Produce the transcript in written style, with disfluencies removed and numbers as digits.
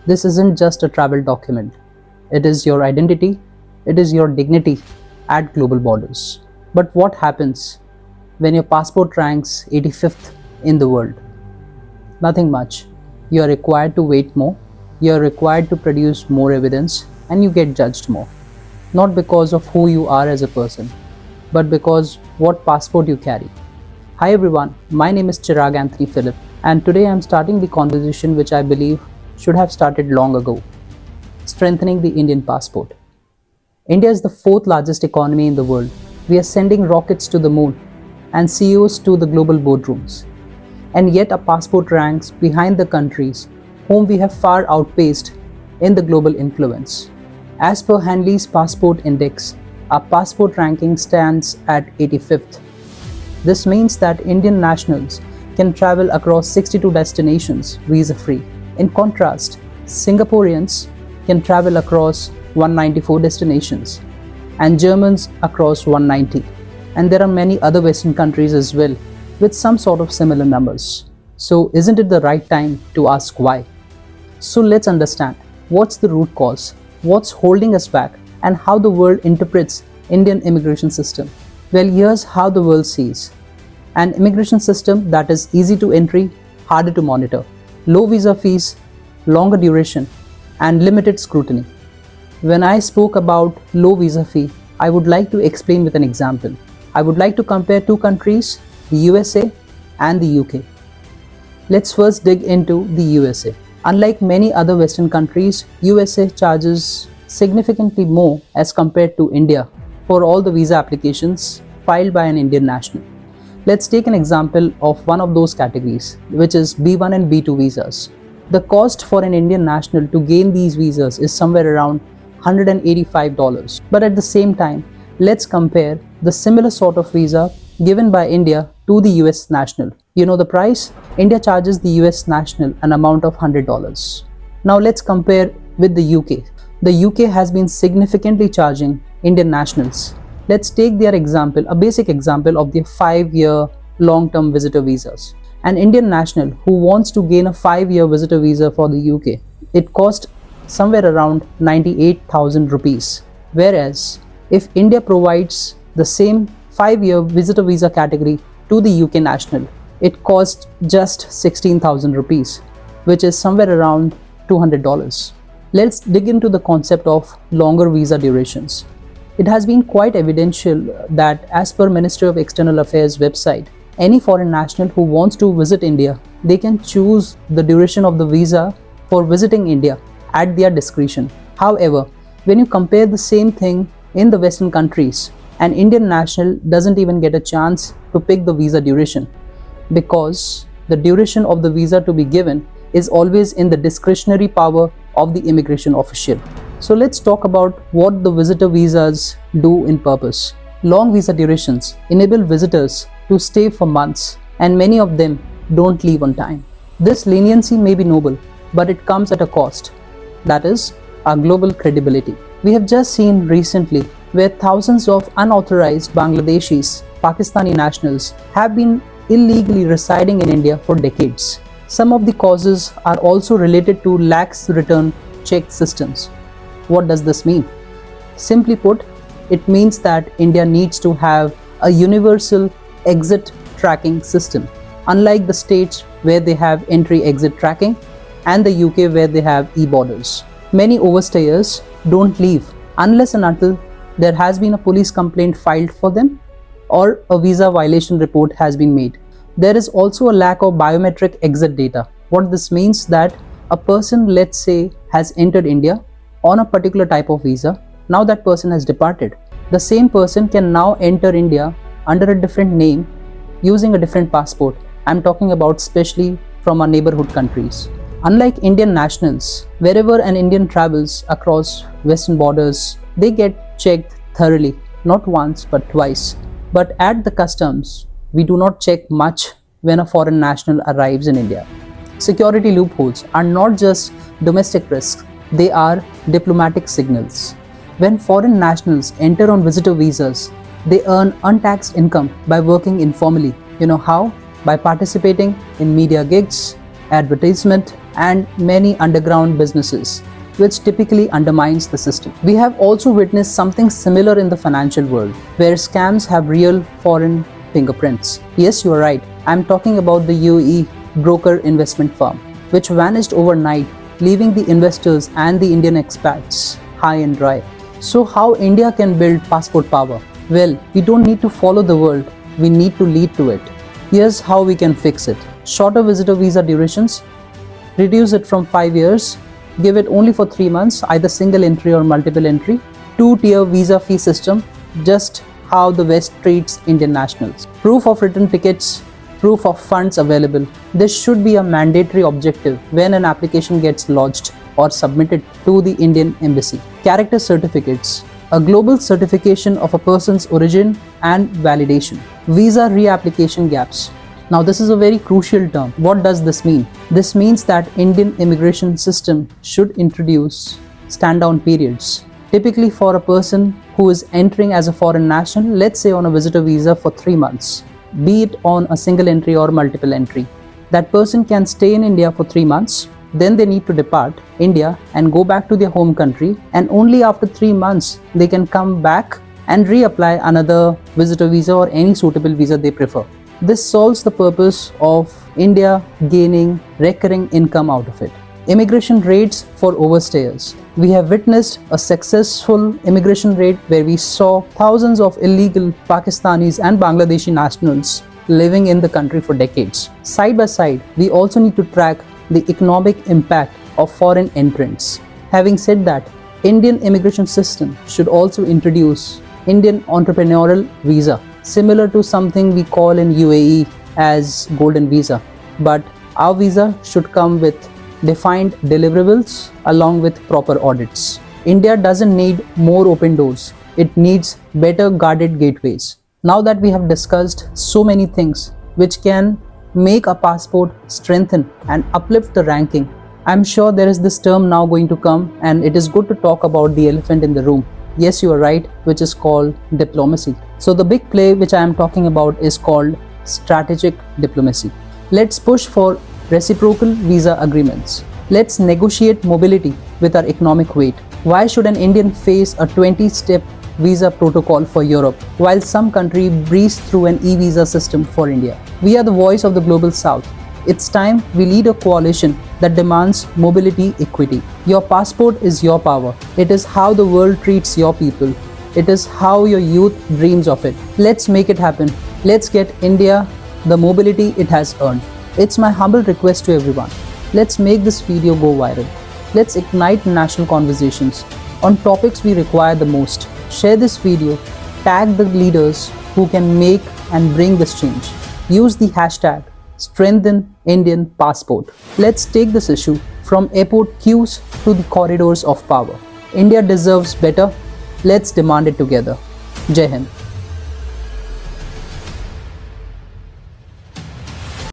This isn't just a travel document. It is your identity, it is your dignity at global borders. But what happens when your passport ranks 85th in the world? Nothing much. You are required to wait more, you are required to produce more evidence, and you get judged more. Not because of who you are as a person, but because what passport you carry. Hi everyone, my name is Chirag Anthony Philip, and today I am starting the conversation which I believe should have started long ago: strengthening the Indian passport. India is the fourth largest economy in the world. We are sending rockets to the moon and CEOs to the global boardrooms. And yet our passport ranks behind the countries whom we have far outpaced in the global influence. As per Hanley's Passport Index, our passport ranking stands at 85th. This means that Indian nationals can travel across 62 destinations visa-free. In contrast, Singaporeans can travel across 194 destinations and Germans across 190. And there are many other Western countries as well with some sort of similar numbers. So isn't it the right time to ask why? So let's understand what's the root cause, what's holding us back, and how the world interprets Indian immigration system. Well, here's how the world sees an immigration system that is easy to entry, harder to monitor, low visa fees, longer duration, and limited scrutiny. When I spoke about low visa fee, I would like to explain with an example. I would like to compare two countries, the USA and the UK. Let's first dig into the USA. Unlike many other Western countries, USA charges significantly more as compared to India for all the visa applications filed by an Indian national. Let's take an example of one of those categories, which is B1 and B2 visas. The cost for an Indian national to gain these visas is somewhere around $185. But at the same time, let's compare the similar sort of visa given by India to the US national. You know the price? India charges the US national an amount of $100. Now let's compare with the UK. The UK has been significantly charging Indian nationals. Let's take their example, a basic example of their 5-year long-term visitor visas. An Indian national who wants to gain a 5-year visitor visa for the UK, it costs somewhere around 98,000 rupees. Whereas if India provides the same 5-year visitor visa category to the UK national, it costs just 16,000 rupees, which is somewhere around $200. Let's dig into the concept of longer visa durations. It has been quite evidential that as per Ministry of External Affairs website, any foreign national who wants to visit India, they can choose the duration of the visa for visiting India at their discretion. However, when you compare the same thing in the Western countries, an Indian national doesn't even get a chance to pick the visa duration, because the duration of the visa to be given is always in the discretionary power of the immigration official. So let's talk about what the visitor visas do in purpose. Long visa durations enable visitors to stay for months, and many of them don't leave on time. This leniency may be noble, but it comes at a cost. That is, our global credibility. We have just seen recently where thousands of unauthorized Bangladeshis, Pakistani nationals have been illegally residing in India for decades. Some of the causes are also related to lax return check systems. What does this mean? Simply put, it means that India needs to have a universal exit tracking system, unlike the states where they have entry-exit tracking and the UK where they have e-borders. Many overstayers don't leave unless and until there has been a police complaint filed for them or a visa violation report has been made. There is also a lack of biometric exit data. What this means that a person, let's say, has entered India on a particular type of visa. Now that person has departed. The same person can now enter India under a different name using a different passport. I'm talking about especially from our neighborhood countries. Unlike Indian nationals, wherever an Indian travels across Western borders, they get checked thoroughly, not once but twice. But at the customs, we do not check much when a foreign national arrives in India. Security loopholes are not just domestic risks, they are diplomatic signals. When foreign nationals enter on visitor visas, they earn untaxed income by working informally. You know how? By participating in media gigs, advertisement, and many underground businesses, which typically undermines the system. We have also witnessed something similar in the financial world, where scams have real foreign fingerprints. Yes, you are right. I'm talking about the UAE broker investment firm, which vanished overnight, leaving the investors and the Indian expats high and dry. So how India can build passport power? Well, we don't need to follow the world, we need to lead to it. Here's how we can fix it. Shorter visitor visa durations, reduce it from 5 years, give it only for 3 months, either single entry or multiple entry. Two-tier visa fee system, just how the West treats Indian nationals. Proof of return tickets, proof of funds available. This should be a mandatory objective when an application gets lodged or submitted to the Indian embassy. Character certificates, a global certification of a person's origin and validation. Visa reapplication gaps. Now this is a very crucial term. What does this mean? This means that Indian immigration system should introduce stand-down periods. Typically for a person who is entering as a foreign national, let's say on a visitor visa for 3 months, be it on a single entry or multiple entry. That person can stay in India for 3 months, then they need to depart India and go back to their home country, and only after 3 months they can come back and reapply another visitor visa or any suitable visa they prefer. This solves the purpose of India gaining recurring income out of it. Immigration raids for overstayers. We have witnessed a successful immigration raid where we saw thousands of illegal Pakistanis and Bangladeshi nationals living in the country for decades. Side by side, we also need to track the economic impact of foreign entrants. Having said that, Indian immigration system should also introduce Indian entrepreneurial visa, similar to something we call in UAE as golden visa. But our visa should come with defined deliverables along with proper audits. India doesn't need more open doors. It needs better guarded gateways. Now that we have discussed so many things which can make a passport strengthen and uplift the ranking, I'm sure there is this term now going to come, and it is good to talk about the elephant in the room. Yes, you are right, which is called diplomacy. So the big play which I am talking about is called strategic diplomacy. Let's push for reciprocal visa agreements. Let's negotiate mobility with our economic weight. Why should an Indian face a 20-step visa protocol for Europe while some country breeze through an e-visa system for India? We are the voice of the global south. It's time we lead a coalition that demands mobility equity. Your passport is your power. It is how the world treats your people. It is how your youth dreams of it. Let's make it happen. Let's get India the mobility it has earned. It's my humble request to everyone. Let's make this video go viral. Let's ignite national conversations on topics we require the most. Share this video, tag the leaders who can make and bring this change. Use the hashtag Strengthen Indian Passport. Let's take this issue from airport queues to the corridors of power. India deserves better. Let's demand it together. Jai Hind.